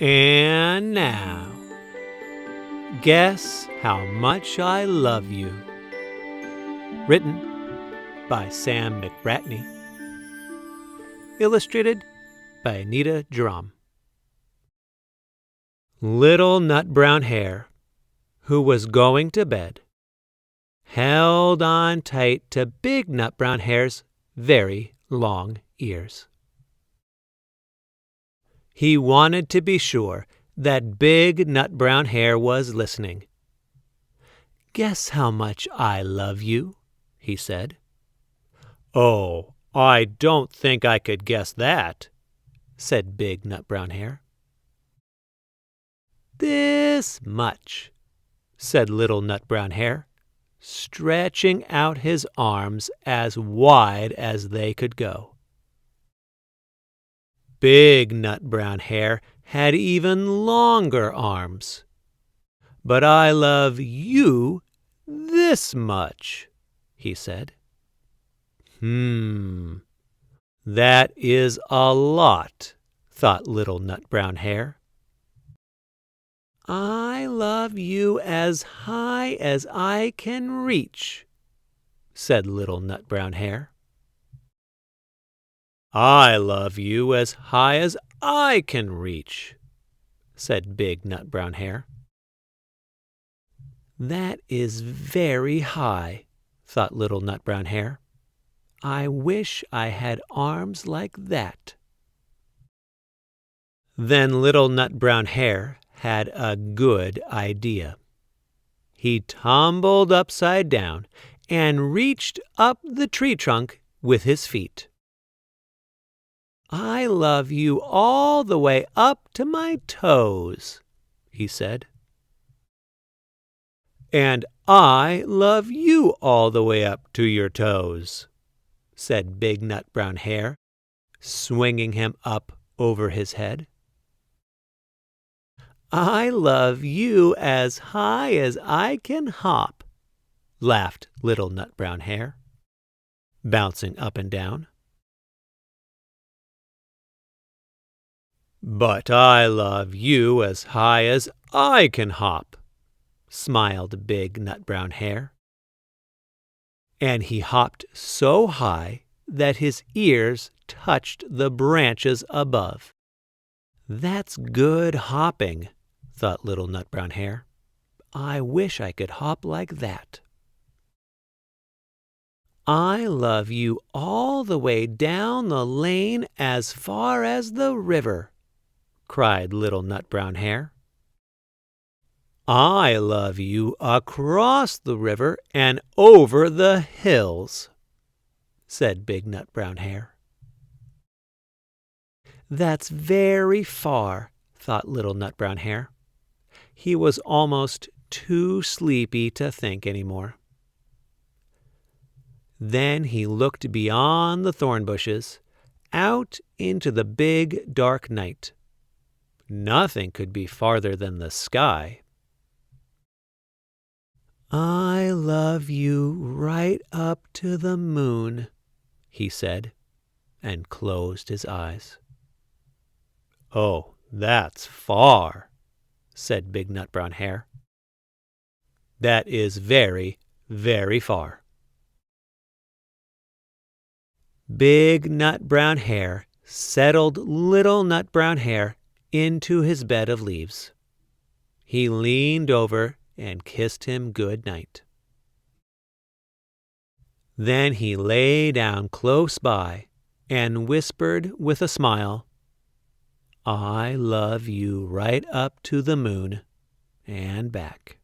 And now, guess how much I love you. Written by Sam McBratney. Illustrated by Anita Jeram. Little Nutbrown Hare, who was going to bed, held on tight to Big Nutbrown Hare's very long ears. He wanted to be sure that Big Nutbrown Hare was listening. "Guess how much I love you," he said. "Oh, I don't think I could guess that," said Big Nutbrown Hare. "This much," said Little Nutbrown Hare, stretching out his arms as wide as they could go. Big Nutbrown Hare had even longer arms. "But I love you this much," he said. That is a lot," thought Little Nutbrown Hare. "I love you as high as I can reach," said Little Nutbrown Hare. "I love you as high as I can reach," said Big Nutbrown Hare. "That is very high," thought Little Nutbrown Hare. "I wish I had arms like that." Then Little Nutbrown Hare had a good idea. He tumbled upside down and reached up the tree trunk with his feet. "I love you all the way up to my toes," he said. "And I love you all the way up to your toes," said Big Nutbrown Hare, swinging him up over his head. "I love you as high as I can hop," laughed Little Nutbrown Hare, bouncing up and down. "But I love you as high as I can hop," smiled Big Nutbrown Hare. And he hopped so high that his ears touched the branches above. "That's good hopping," thought Little Nutbrown Hare. "I wish I could hop like that." "I love you all the way down the lane as far as the river," cried Little Nutbrown Hare. "I love you across the river and over the hills," said Big Nutbrown Hare. "That's very far," thought Little Nutbrown Hare. He was almost too sleepy to think any more. Then he looked beyond the thorn bushes, out into the big dark night. Nothing could be farther than the sky. "I love you right up to the moon," he said, and closed his eyes. "Oh, that's far," said Big Nutbrown Hare. "That is very, very far." Big Nutbrown Hare settled Little Nutbrown Hare into his bed of leaves. He leaned over and kissed him good night. Then he lay down close by and whispered with a smile, "I love you right up to the moon and back."